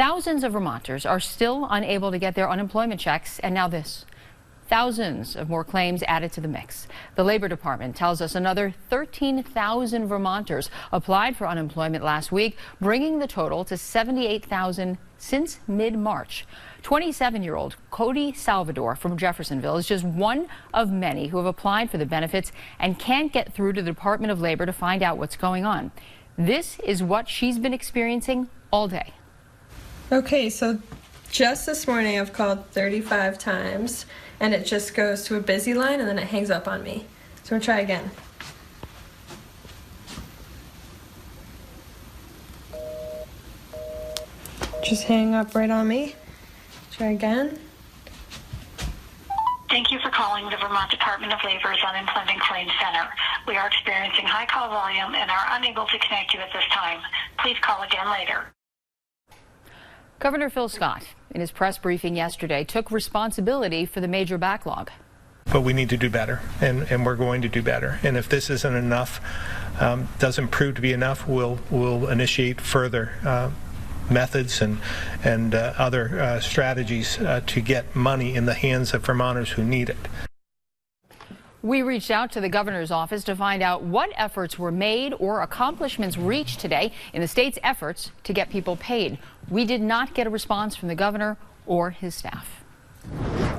Thousands of Vermonters are still unable to get their unemployment checks, and now this. Thousands of more claims added to the mix. The Labor Department tells us another 13,000 Vermonters applied for unemployment last week, bringing the total to 78,000 since mid-March. 27-year-old Cody Salvador from Jeffersonville is just one of many who have applied for the benefits and can't get through to the Department of Labor to find out what's going on. This is what she's been experiencing all day. Okay, so just this morning I've called 35 times and it just goes to a busy line and then it hangs up on me. So I'm gonna try again. Just hang up right on me. Try again. Thank you for calling the Vermont Department of Labor's Unemployment Claims Center. We are experiencing high call volume and are unable to connect you at this time. Please call again later. Governor Phil Scott, in his press briefing yesterday, took responsibility for the major backlog. But we need to do better, and we're going to do better. And if this isn't enough, doesn't prove to be enough, we'll initiate further methods and other strategies to get money in the hands of Vermonters who need it. We reached out to the governor's office to find out what efforts were made or accomplishments reached today in the state's efforts to get people paid. We did not get a response from the governor or his staff.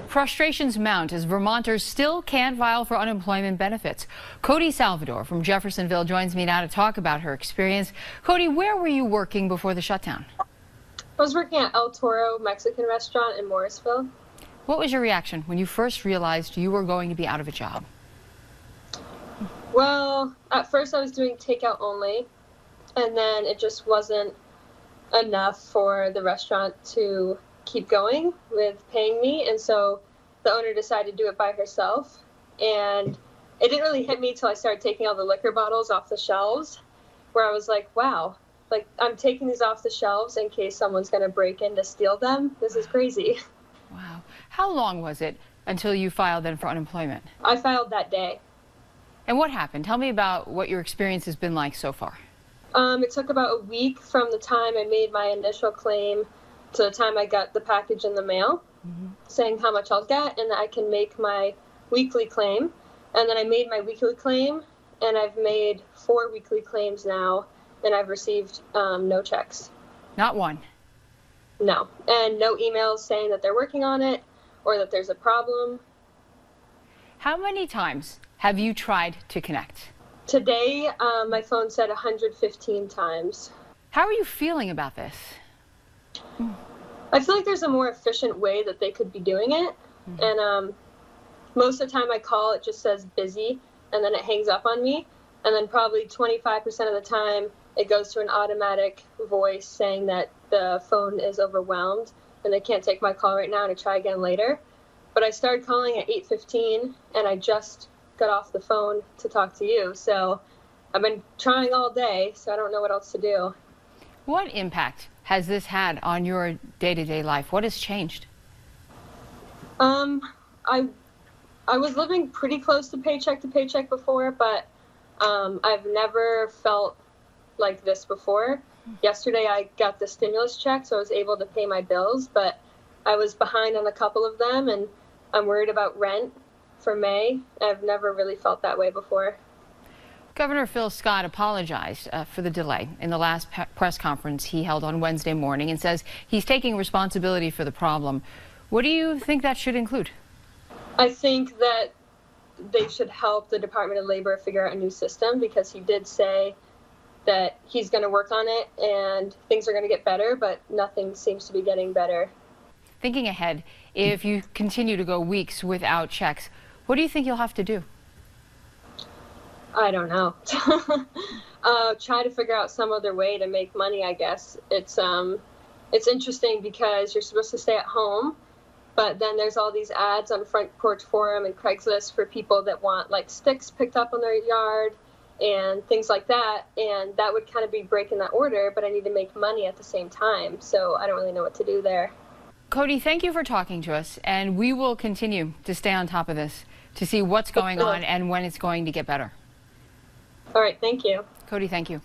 Frustrations mount as Vermonters still can't file for unemployment benefits. Cody Salvador from Jeffersonville joins me now to talk about her experience. Cody, where were you working before the shutdown? I was working at El Toro Mexican restaurant in Morrisville. What was your reaction when you first realized you were going to be out of a job? Well, at first I was doing takeout only, and then it just wasn't enough for the restaurant to keep going with paying me, and so the owner decided to do it by herself. And it didn't really hit me till I started taking all the liquor bottles off the shelves, where I was like, wow, like I'm taking these off the shelves in case someone's going to break in to steal them. This is crazy. Wow. How long was it until you filed then for unemployment? I filed that day. And what happened? Tell me about what your experience has been like so far. It took about a week from the time I made my initial claim to the time I got the package in the mail, saying how much I'll get and that I can make my weekly claim. And then I made my weekly claim, and I've made 4 weekly claims now, and I've received no checks. Not one? No. And no emails saying that they're working on it or that there's a problem. How many times have you tried to connect? Today, my phone said 115 times. How are you feeling about this? I feel like there's a more efficient way that they could be doing it. And most of the time I call, it just says busy, and then it hangs up on me. And then probably 25% of the time, it goes to an automatic voice saying that the phone is overwhelmed and they can't take my call right now and to try again later. But I started calling at 8:15, and I just got off the phone to talk to you. So I've been trying all day, so I don't know what else to do. What impact has this had on your day-to-day life? What has changed? I was living pretty close to paycheck before, but I've never felt like this before. Yesterday I got the stimulus check, so I was able to pay my bills, but I was behind on a couple of them, and I'm worried about rent for May. I've never really felt that way before. Governor Phil Scott apologized for the delay in the last press conference he held on Wednesday morning and says he's taking responsibility for the problem. What do you think that should include? I think that they should help the Department of Labor figure out a new system, because he did say that he's going to work on it and things are going to get better, but nothing seems to be getting better. Thinking ahead, if you continue to go weeks without checks, what do you think you'll have to do? I don't know. Try to figure out some other way to make money, I guess. It's interesting because you're supposed to stay at home, but then there's all these ads on Front Porch Forum and Craigslist for people that want like sticks picked up on their yard and things like that, and that would kind of be breaking that order, but I need to make money at the same time, so I don't really know what to do there. Cody, thank you for talking to us, and we will continue to stay on top of this to see what's going on and when it's going to get better. All right, thank you. Cody, thank you.